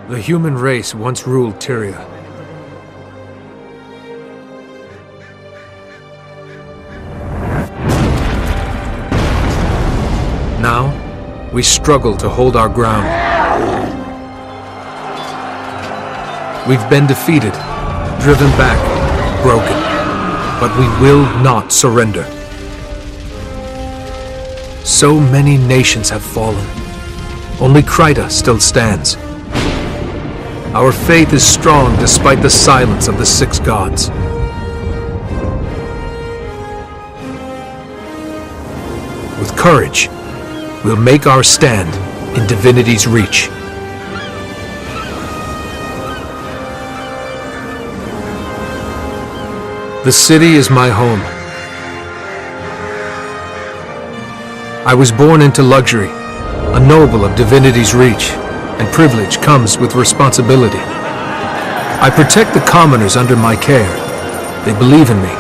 The human race once ruled Tyria. Now, we struggle to hold our ground. We've been defeated, driven back, broken, but we will not surrender. So many nations have fallen. Only Kryta still stands. Our faith is strong despite the silence of the six gods. With courage, we'll make our stand in divinity's reach. The city is my home. I was born into luxury, a noble of divinity's reach, and privilege comes with responsibility. I protect the commoners under my care. They believe in me.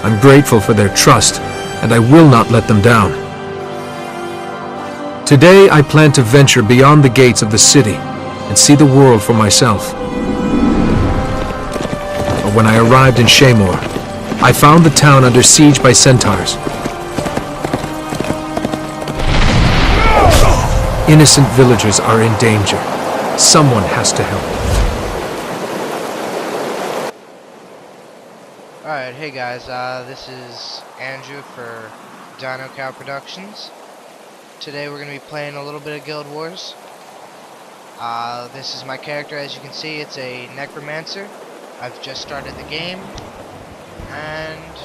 I'm grateful for their trust, and I will not let them down. Today, I plan to venture beyond the gates of the city and see the world for myself. But when I arrived in Shamor, I found the town under siege by centaurs. Innocent villagers are in danger. Someone has to help. Alright, hey guys, this is Andrew for Dinocow Productions. Today we're going to be playing a little bit of Guild Wars. This is my character. As you can see, it's a necromancer. I've just started the game, and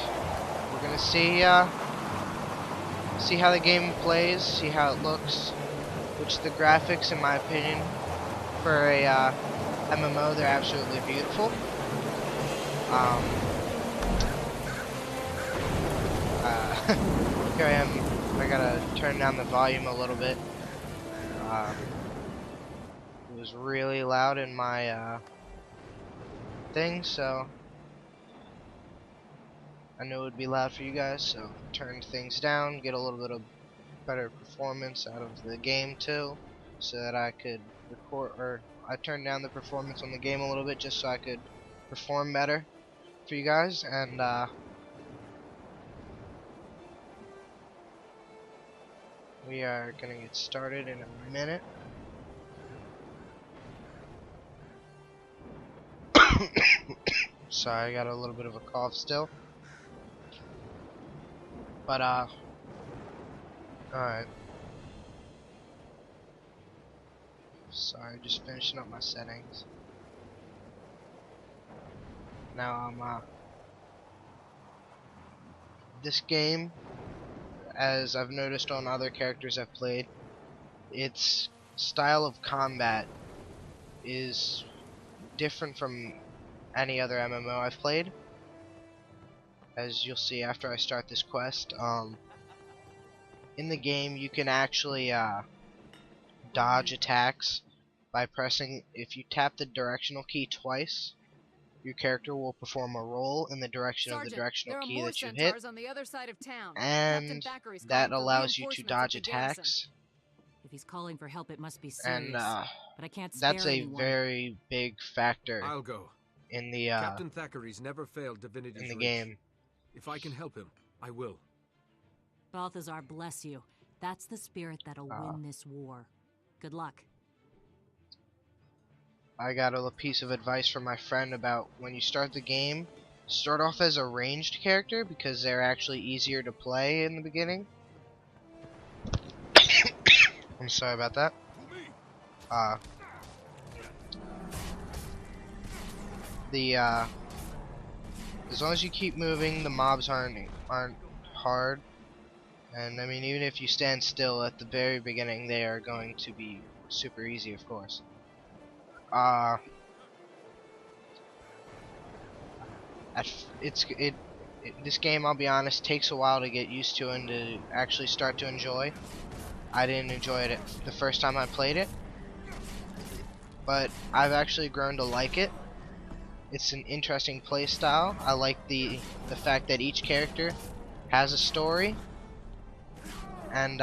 we're going to see how the game plays, see how it looks. Which the graphics, in my opinion, for a MMO, they're absolutely beautiful. Here I am. I gotta turn down the volume a little bit. It was really loud in my thing, so I knew it would be loud for you guys. So turned things down, get a little bit of better performance out of the game too, so that I could record, or I turned down the performance on the game a little bit just so I could perform better for you guys. And we are gonna get started in a minute. Sorry, I got a little bit of a cough still, but alright. Sorry, just finishing up my settings. Now this game, as I've noticed on other characters I've played, its style of combat is different from any other MMO I've played. As you'll see after I start this quest, in the game you can actually dodge attacks by pressing, if you tap the directional key twice, your character will perform a roll in the direction of the directional key that you hit, on the other side of town. and that allows you to dodge attacks. If he's calling for help, it must be serious. And but I can't spare that's a anyone. very big factor I'll go. in the Captain Thackeray's never failed divinity's in the reach. game. If I can help him, I will. Balthazar, bless you. That's the spirit that'll win this war. Good luck. I got a piece of advice from my friend about when you start the game, start off as a ranged character because they're actually easier to play in the beginning. I'm sorry about that. As long as you keep moving, the mobs aren't hard. And I mean, even if you stand still at the very beginning, they are going to be super easy, of course. This game, I'll be honest, takes a while to get used to and to actually start to enjoy. I didn't enjoy it the first time I played it, but I've actually grown to like it. It's an interesting play style. I like the fact that each character has a story, and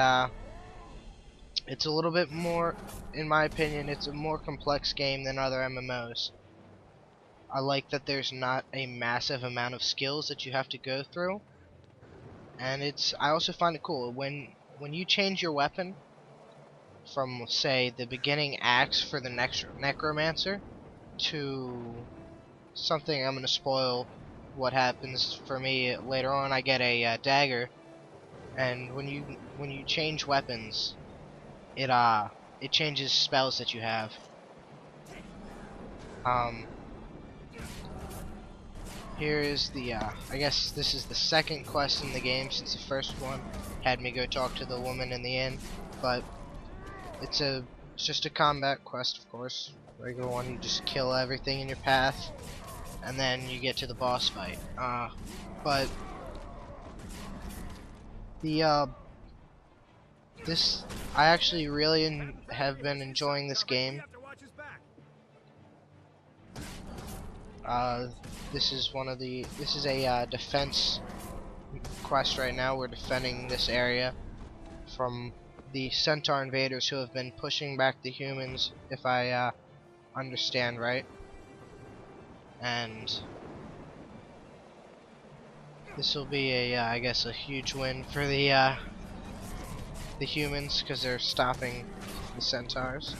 It's a little bit more, in my opinion, it's a more complex game than other MMOs. I like that there's not a massive amount of skills that you have to go through, and I also find it cool when you change your weapon from, say, the beginning axe for the next necromancer to something. I'm gonna spoil what happens for me later on. I get a dagger, and when you change weapons, it changes spells that you have. Um, Here is the I guess this is the second quest in the game, since the first one had me go talk to the woman in the inn, but it's just a combat quest, of course. Regular one, you just kill everything in your path, and then you get to the boss fight. But the this I actually really have been enjoying this game. This is a defense quest right now. We're defending this area from the centaur invaders who have been pushing back the humans, if I understand right. And this will be I guess a huge win for the humans, because they're stopping the centaurs.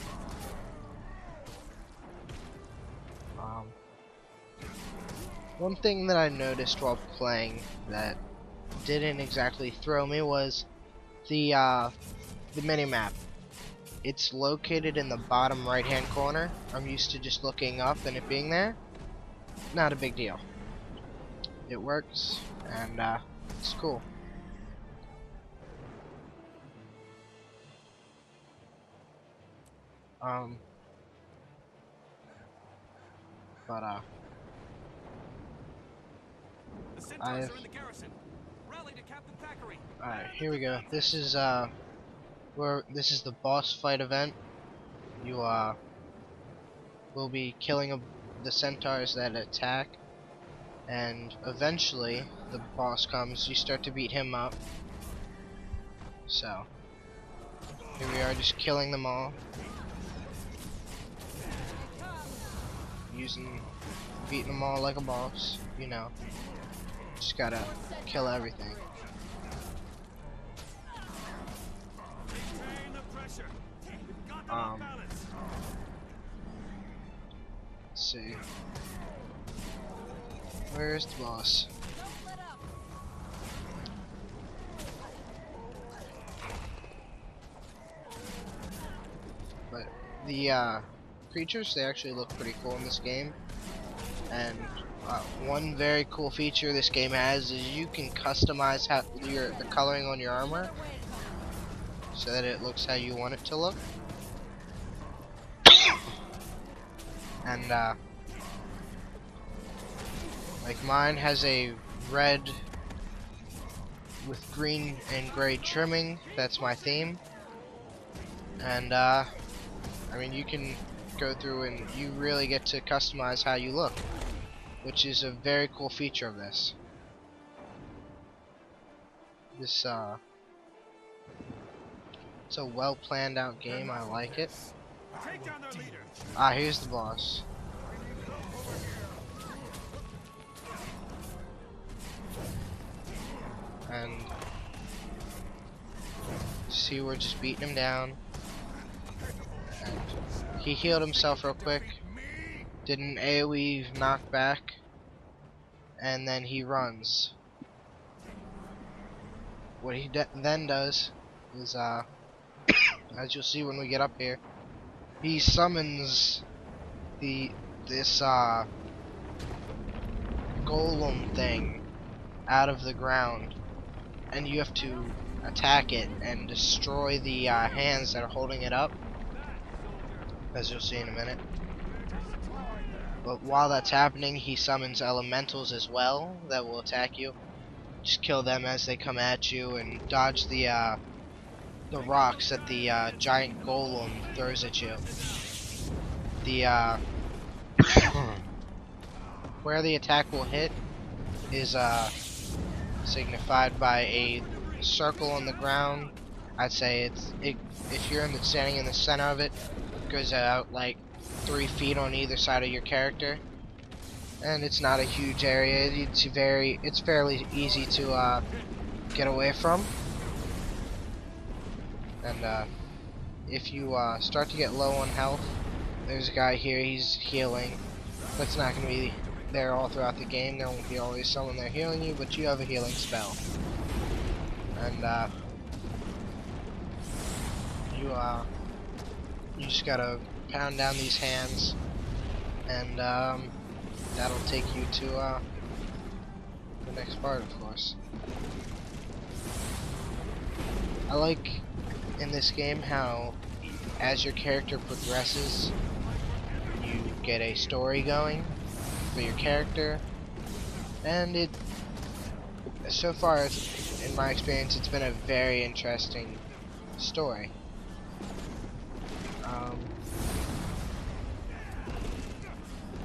One thing that I noticed while playing that didn't exactly throw me was the minimap. It's located in the bottom right hand corner. I'm used to just looking up and it being there. Not a big deal. It works, and it's cool. But Alright, here we go. This is the boss fight event. You will be killing the centaurs that attack, and eventually the boss comes. You start to beat him up. So here we are, just killing them all, beating them all like a boss. You know, just gotta kill everything. Let's see. Where's the boss? But the creatures, they actually look pretty cool in this game. And one very cool feature this game has is you can customize the coloring on your armor so that it looks how you want it to look. And like mine has a red with green and gray trimming. That's my theme. And I mean, you can go through and you really get to customize how you look, which is a very cool feature of this. It's a well planned out game. I like it. Here's the boss. And see, we're just beating him down. And he healed himself real quick. Did an AoE knockback. And then he runs. What he then does is, as you'll see when we get up here, he summons this golem thing out of the ground, and you have to attack it and destroy the hands that are holding it up, as you'll see in a minute. But while that's happening, he summons elementals as well that will attack you. Just kill them as they come at you, and dodge the rocks that the giant golem throws at you. The where the attack will hit is signified by a circle on the ground I'd say if you're standing in the center of it, it goes out like 3 feet on either side of your character, and it's not a huge area. It's fairly easy to get away from. And if you start to get low on health, there's a guy here. He's healing. That's not going to be there all throughout the game. There won't be always someone there healing you, but you have a healing spell. And you just gotta pound down these hands, and that'll take you to the next part, of course. I like in this game how as your character progresses, you get a story going for your character, and so far, in my experience, it's been a very interesting story.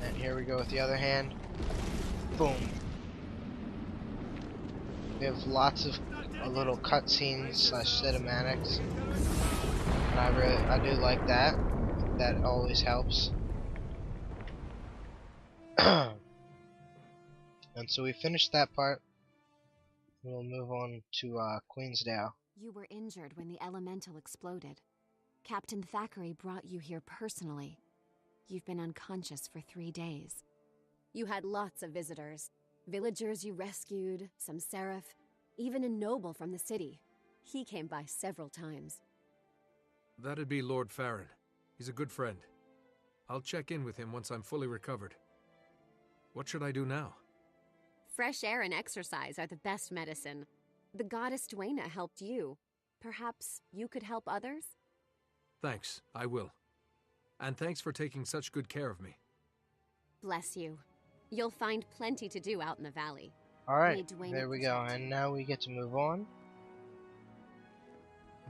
And here we go with the other hand. Boom. We have lots of little cutscenes slash cinematics, and I do like that. That always helps. And so we finished that part. We'll move on to Queensdale. You were injured when the elemental exploded. Captain Thackeray brought you here personally. You've been unconscious for 3 days. You had lots of visitors. Villagers you rescued, some seraph, even a noble from the city. He came by several times. That'd be Lord Farron. He's a good friend. I'll check in with him once I'm fully recovered. What should I do now? Fresh air and exercise are the best medicine. The goddess Duena helped you. Perhaps you could help others? Thanks, I will. And thanks for taking such good care of me. Bless you. You'll find plenty to do out in the valley. Alright, there we go, and now we get to move on.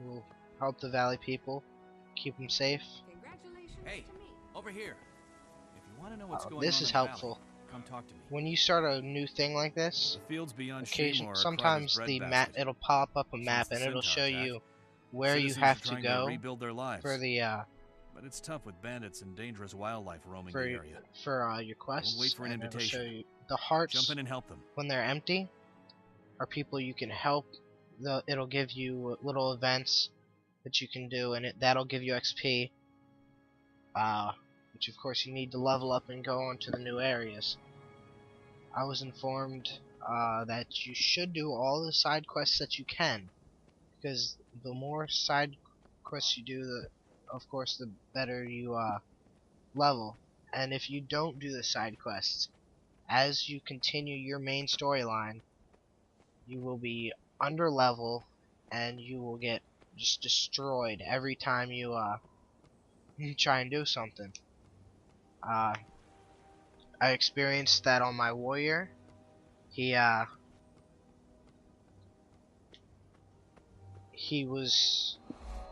We'll help the valley people, keep them safe. Hey, over here. If you want to know what's going on This in is the helpful. valley, come talk to me. When you start a new thing like this, The fields beyond Shemor are sometimes Crider's the breadbasket. it'll pop up a Since map the and it'll Centaur show attack, you where you citizens have are to trying go rebuild their lives. for the But it's tough with bandits and dangerous wildlife roaming for the your, area. for your quests. We'll wait for an and it'll invitation. show you the hearts Jump in and help them. when they're empty are people you can help. It'll give you little events that you can do, and that'll give you XP, which of course you need to level up and go on to the new areas. I was informed that you should do all the side quests that you can, because the more side quests you do, of course the better you level. And if you don't do the side quests, as you continue your main storyline, you will be under level and you will get just destroyed every time you try and do something. I experienced that on my warrior. He was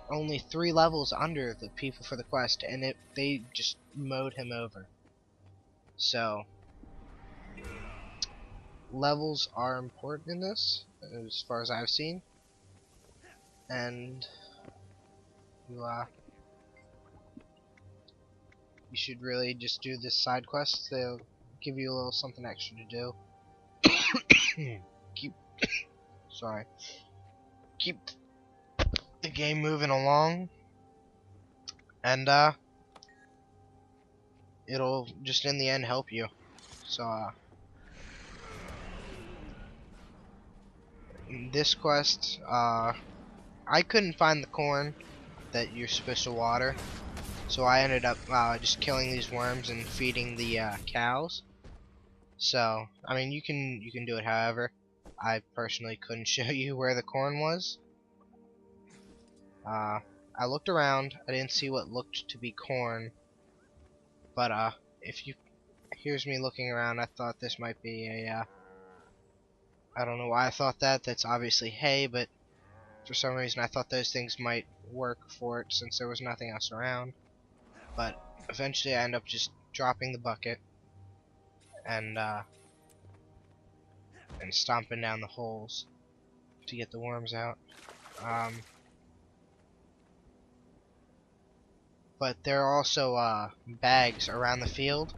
only 3 levels under the people for the quest, and they just mowed him over. So levels are important in this, as far as I've seen, and you should really just do this side quests. They'll give you a little something extra to do. Keep the game moving along, and it'll just in the end help you. So in this quest, I couldn't find the corn that you're supposed to water, so I ended up just killing these worms and feeding the cows. So I mean, you can do it however. I personally couldn't show you where the corn was. I looked around. I didn't see what looked to be corn, but here's me looking around. I thought this might be a I don't know why I thought that. That's obviously hay, but for some reason I thought those things might work for it since there was nothing else around. But eventually I end up just dropping the bucket and stomping down the holes to get the worms out. but there are also bags around the field.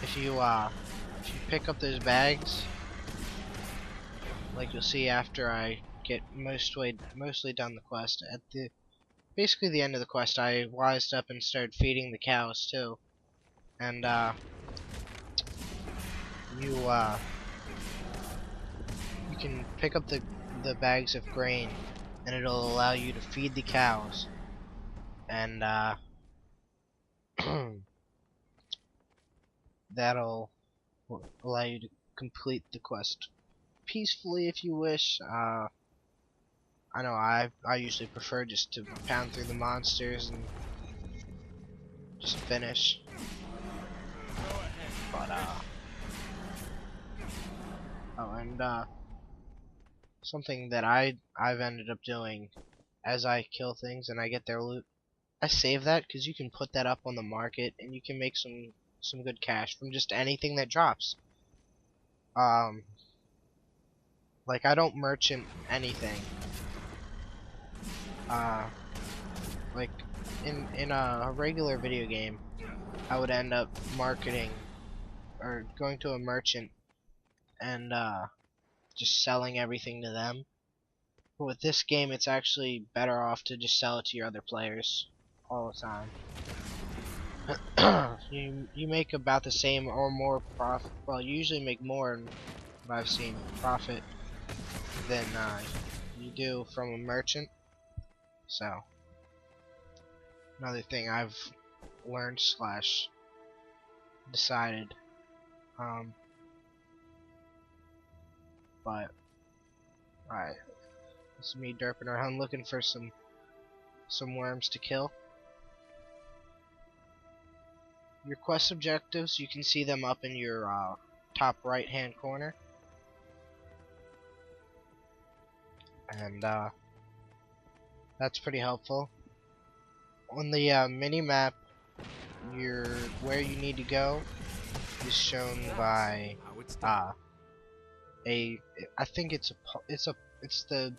If you pick up those bags, like you'll see after I get mostly done the quest, at the basically the end of the quest, I wised up and started feeding the cows too, and you you can pick up the bags of grain, and it'll allow you to feed the cows, and that'll allow you to complete the quest peacefully if you wish. I know I usually prefer just to pound through the monsters and just finish, but oh, and something that I've ended up doing as I kill things and I get their loot, I save that because you can put that up on the market and you can make some good cash from just anything that drops. Like I don't merchant anything. Like in a regular video game, I would end up marketing or going to a merchant and just selling everything to them. But with this game, it's actually better off to just sell it to your other players all the time. You make about the same or more profit. Well, you usually make more, in what I've seen, profit than you do from a merchant. So another thing I've learned slash decided. But alright, this is me derping around looking for some worms to kill. Your quest objectives, you can see them up in your top right hand corner, and that's pretty helpful. On the mini map, where you need to go is shown by I think it's the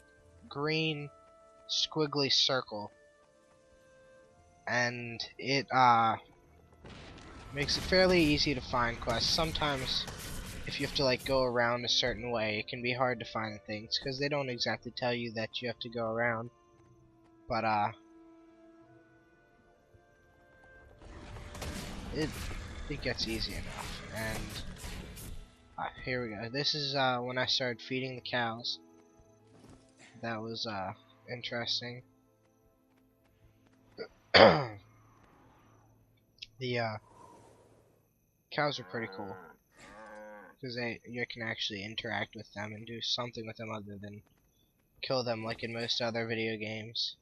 green squiggly circle, and it makes it fairly easy to find quests. Sometimes if you have to like go around a certain way, it can be hard to find things because they don't exactly tell you that you have to go around, but it gets easy enough. And here we go. This is when I started feeding the cows. That was interesting. The cows are pretty cool because you can actually interact with them and do something with them other than kill them like in most other video games.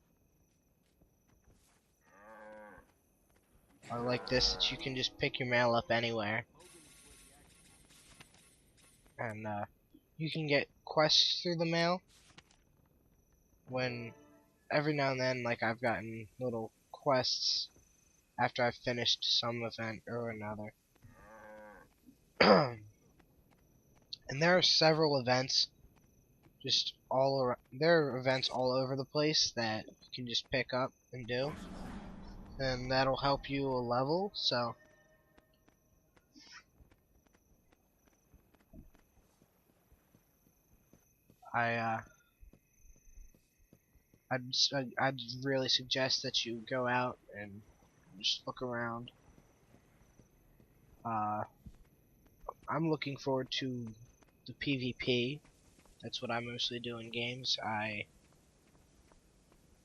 Or like this, that you can just pick your mail up anywhere, and you can get quests through the mail. When every now and then, like I've gotten little quests after I've finished some event or another. And there are several events just all around. There are events all over the place that you can just pick up and do, and that'll help you a level. So I'd really suggest that you go out and just look around. I'm looking forward to the PvP. That's what I mostly do in games.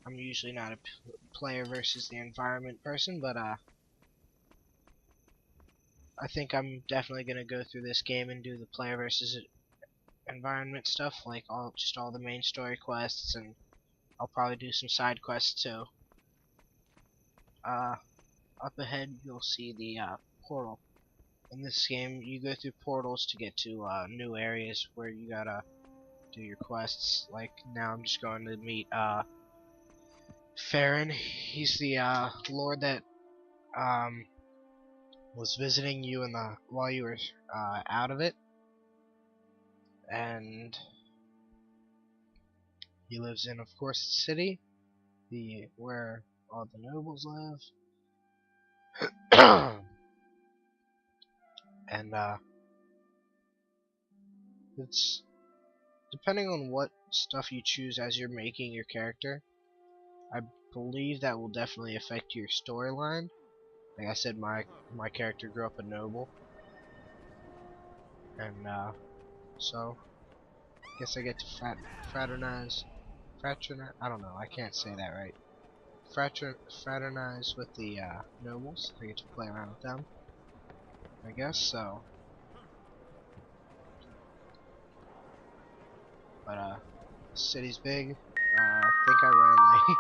I'm usually not a player versus the environment person, but I think I'm definitely gonna go through this game and do the player versus environment stuff, like all the main story quests, and I'll probably do some side quests too. Up ahead you'll see the portal. In this game, you go through portals to get to new areas where you gotta do your quests. Like now, I'm just going to meet Farron. He's the lord that was visiting you while you were out of it, and he lives in, of course, the city, where all the nobles live. And it's depending on what stuff you choose as you're making your character. I believe that will definitely affect your storyline. Like I said, my character grew up a noble, and so I guess I get to fraternize. I don't know. I can't say that right. Fraternize with the nobles. I get to play around with them. I guess so. But the city's big. I think I ran like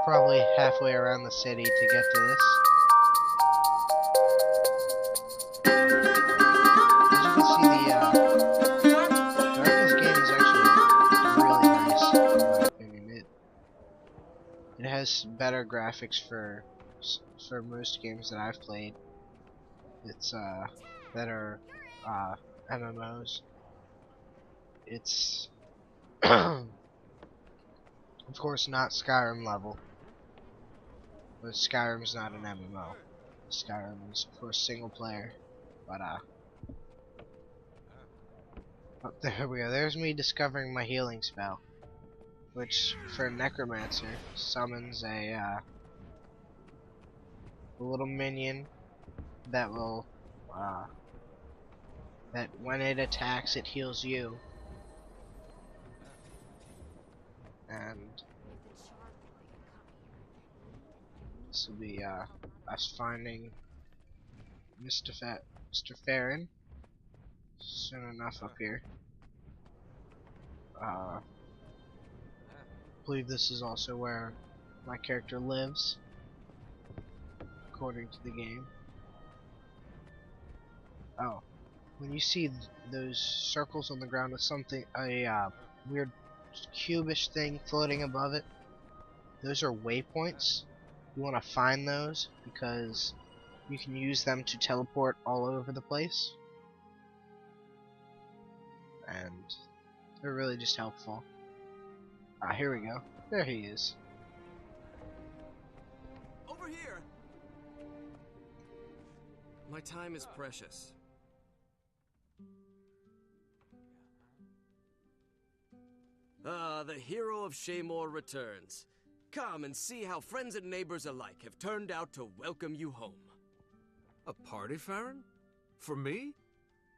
probably halfway around the city to get to this. As you can see, the Darkness game is actually really nice, in my opinion. It has better graphics for most games that I've played. It's that are MMOs. It's of course not Skyrim level, but Skyrim's not an MMO. Skyrim is of course single player, but oh, there we go. There's me discovering my healing spell, which for a necromancer summons a little minion that will that when it attacks it heals you. And this will be us finding Mr. Farron soon enough up here. I believe this is also where my character lives, according to the game. Oh, when you see those circles on the ground with a weird cubish thing floating above it, those are waypoints. You want to find those because you can use them to teleport all over the place, and they're really just helpful. Here we go. There he is. Over here! My time is precious. The hero of Shaymore returns. Come and see how friends and neighbors alike have turned out to welcome you home. A party, Farron? For me?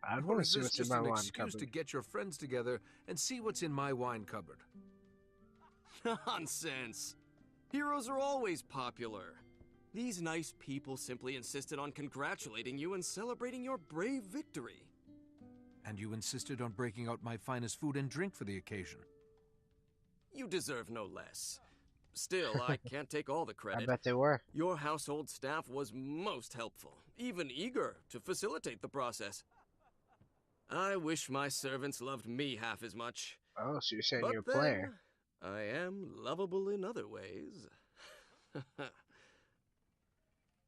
I'd Or want to is see this what's in just my an wine excuse to cupboard. get your friends together and see what's in my wine cupboard? Nonsense! Heroes are always popular. These nice people simply insisted on congratulating you and celebrating your brave victory. And you insisted on breaking out my finest food and drink for the occasion. You deserve no less. Still, I can't take all the I credit. bet they were. Your household staff was most helpful, even eager to facilitate the process. I wish my servants loved me half as much. Oh, so you're saying But you're a then, player. I am lovable in other ways.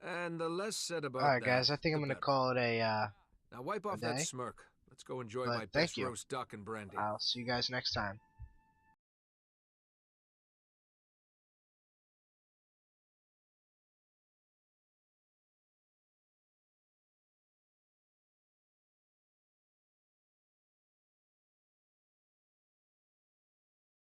And the less said about Alright that, guys, I think I'm the gonna better. call it a Now wipe off that day. smirk. Let's go enjoy But my thank best you. roast duck and brandy. I'll see you guys next time.